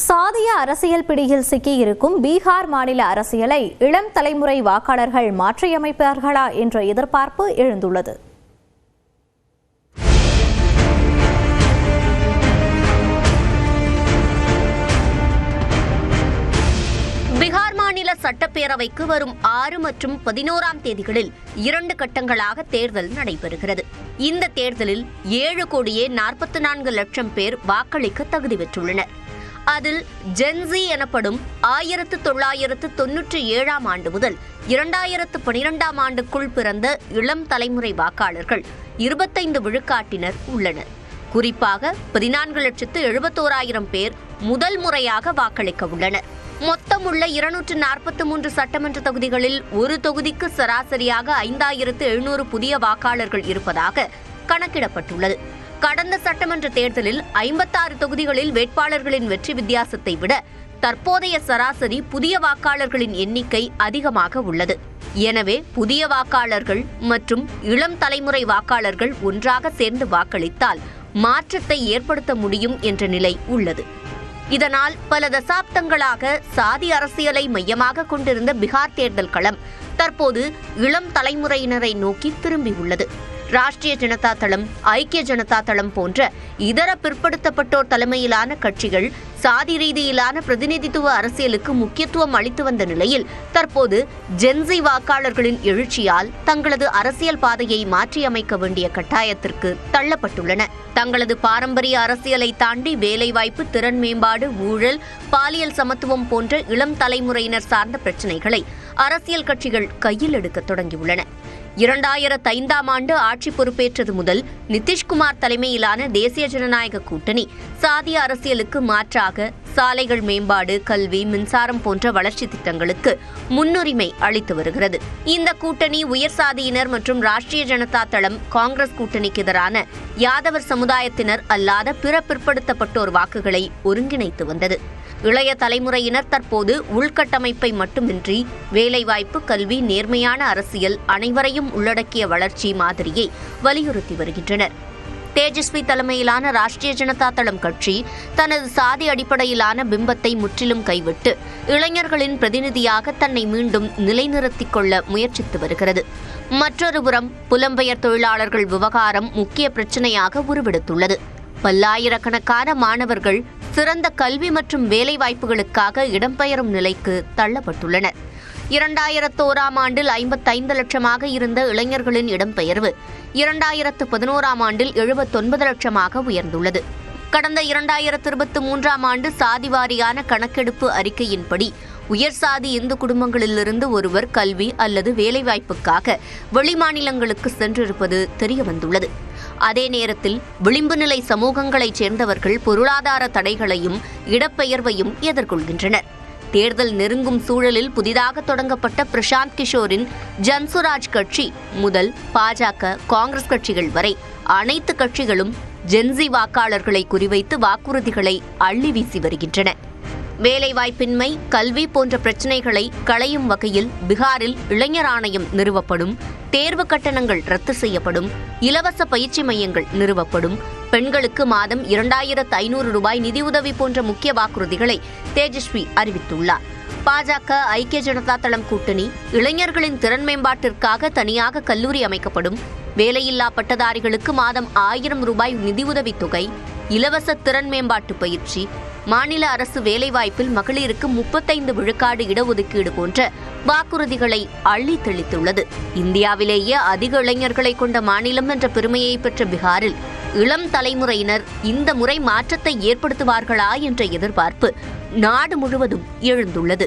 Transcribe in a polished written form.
சாதிய அரசியல் பிடியில் சிக்கியிருக்கும் பீகார் மாநில அரசியலை இளம் தலைமுறை வாக்காளர்கள் மாற்றியமைப்பார்களா என்ற எதிர்பார்ப்பு எழுந்துள்ளது. பீகார் மாநில சட்டப்பேரவைக்கு வரும் 6 மற்றும் 11ஆம் தேதிகளில் 2 கட்டங்களாக தேர்தல் நடைபெறுகிறது. இந்த தேர்தலில் 7,44,00,000 பேர் வாக்களிக்க தகுதி பெற்றுள்ளனர். அதில் ஜென்சி எனப்படும் 1997ஆம் ஆண்டு முதல் 2012ஆம் ஆண்டுக்குள் பிறந்த இளம் தலைமுறை வாக்காளர்கள் 25 விழுக்காட்டினர் உள்ளனர். குறிப்பாக 14,71,000 பேர் முதல் முறையாக வாக்களிக்க உள்ளனர். மொத்தமுள்ள 243 சட்டமன்ற தொகுதிகளில் ஒரு தொகுதிக்கு சராசரியாக 5,700 புதிய வாக்காளர்கள் இருப்பதாக கணக்கிடப்பட்டுள்ளது. கடந்த சட்டமன்ற தேர்தலில் 56 தொகுதிகளில் வேட்பாளர்களின் வெற்றி வித்தியாசத்தை விட தற்போதைய சராசரி புதிய வாக்காளர்களின் எண்ணிக்கை அதிகமாக உள்ளது. எனவே புதிய வாக்காளர்கள் மற்றும் இளம் தலைமுறை வாக்காளர்கள் ஒன்றாக சேர்ந்து வாக்களித்தால் மாற்றத்தை ஏற்படுத்த முடியும் என்ற நிலை உள்ளது. இதனால் பல தசாப்தங்களாக சாதி அரசியலை மையமாக கொண்டிருந்த பீகார் தேர்தல் களம் தற்போது இளம் தலைமுறையினரை நோக்கி திரும்பியுள்ளது. ராஷ்டிரிய ஜனதா தளம், ஐக்கிய ஜனதா தளம் போன்ற இதர பிற்படுத்தப்பட்டோர் தலைமையிலான கட்சிகள் சாதி ரீதியிலான பிரதிநிதித்துவ அரசியலுக்கு முக்கியத்துவம் அளித்து வந்த நிலையில் தற்போது ஜென்சி வாக்காளர்களின் எழுச்சியால் தங்களது அரசியல் பாதையை மாற்றியமைக்க வேண்டிய கட்டாயத்திற்கு தள்ளப்பட்டுள்ளன. தங்களது பாரம்பரிய அரசியலை தாண்டி வேலைவாய்ப்பு, திறன் மேம்பாடு, ஊழல், பாலியல் சமத்துவம் போன்ற இளம் தலைமுறையினர் சார்ந்த பிரச்சினைகளை அரசியல் கட்சிகள் கையில் எடுக்க தொடங்கியுள்ளன. 2005ஆம் ஆண்டு ஆட்சி பொறுப்பேற்றது முதல் நிதிஷ்குமார் தலைமையிலான தேசிய ஜனநாயக கூட்டணி சாதிய அரசியலுக்கு மாற்றாக சாலைகள் மேம்பாடு, கல்வி, மின்சாரம் போன்ற வளர்ச்சி திட்டங்களுக்கு முன்னுரிமை அளித்து வருகிறது. இந்த கூட்டணி உயர் சாதியினர் மற்றும் ராஷ்டிரிய ஜனதா தளம், காங்கிரஸ் கூட்டணிக்கு எதிரான யாதவர் சமுதாயத்தினர் அல்லாத பிற பிற்படுத்தப்பட்டோர் வாக்குகளை ஒருங்கிணைத்து வந்தது. இளைய தலைமுறையினர் தற்போது உள்கட்டமைப்பை மட்டுமின்றி வேலைவாய்ப்பு, கல்வி, நேர்மையான அரசியல், அனைவரையும் உள்ளடக்கிய வளர்ச்சி மாதிரியை வலியுறுத்தி வருகின்றனர். தேஜஸ்வி தலைமையிலான ராஷ்டிரிய ஜனதா தளம் கட்சி தனது சாதி அடிப்படையிலான பிம்பத்தை முற்றிலும் கைவிட்டு இளைஞர்களின் பிரதிநிதியாக தன்னை மீண்டும் நிலைநிறுத்திக் கொள்ள முயற்சித்து வருகிறது. மற்றொரு புறம் புலம்பெயர் தொழிலாளர்கள் விவகாரம் முக்கிய பிரச்சினையாக உருவெடுத்துள்ளது. பல்லாயிரக்கணக்கான மாணவர்கள் சிறந்த கல்வி மற்றும் வேலைவாய்ப்புகளுக்காக இடம்பெயரும் நிலைக்கு தள்ளப்பட்டுள்ளனர். 2001ஆம் ஆண்டில் 55 லட்சமாக இருந்த இளைஞர்களின் இடம்பெயர்வு 2011ஆம் ஆண்டில் 79 லட்சமாக உயர்ந்துள்ளது. கடந்த 2023ஆம் ஆண்டு சாதிவாரியான கணக்கெடுப்பு அறிக்கையின்படி உயர் சாதி இந்து குடும்பங்களிலிருந்து ஒருவர் கல்வி அல்லது வேலைவாய்ப்புக்காக வெளிமாநிலங்களுக்கு சென்றிருப்பது தெரியவந்துள்ளது. அதே நேரத்தில் விளிம்பு நிலை சமூகங்களைச் சேர்ந்தவர்கள் பொருளாதார தடைகளையும் இடப்பெயர்வையும் எதிர்கொள்கின்றனர். தேர்தல் நெருங்கும் சூழலில் புதிதாக தொடங்கப்பட்ட பிரசாந்த் கிஷோரின் ஜன்சுராஜ் கட்சி முதல் பாஜக, காங்கிரஸ் கட்சிகள் வரை அனைத்து கட்சிகளும் ஜென்சி வாக்காளர்களை குறிவைத்து வாக்குறுதிகளை அள்ளி வீசி வருகின்றன. வேலைவாய்ப்பின்மை, கல்வி போன்ற பிரச்சினைகளை களையும் வகையில் பீகாரில் இளைஞர் ஆணையம் நிறுவப்படும், தேர்வு கட்டணங்கள் ரத்து செய்யப்படும், இலவச பயிற்சி மையங்கள் நிறுவப்படும், பெண்களுக்கு மாதம் 2,500 ரூபாய் நிதியுதவி போன்ற முக்கிய வாக்குறுதிகளை தேஜஸ்வி அறிவித்துள்ளார். பாஜக, ஐக்கிய ஜனதா தளம் கூட்டணி இளைஞர்களின் திறன் மேம்பாட்டிற்காக தனியாக கல்லூரி அமைக்கப்படும், வேலையில்லா பட்டதாரிகளுக்கு மாதம் 1000 ரூபாய் நிதியுதவி தொகை, இலவச திறன் மேம்பாட்டு பயிற்சி, மாநில அரசு வேலைவாய்ப்பில் மகளிருக்கு 35 விழுக்காடு இடஒதுக்கீடு போன்ற வாக்குறுதிகளை அள்ளி தெளித்துள்ளது. இந்தியாவிலேயே அதிக இளைஞர்களை கொண்ட மாநிலம் என்ற பெருமையை பெற்ற பீகாரில் இளம் தலைமுறையினர் இந்த முறை மாற்றத்தை ஏற்படுத்துவார்களா என்ற எதிர்பார்ப்பு நாடு முழுவதும் எழுந்துள்ளது.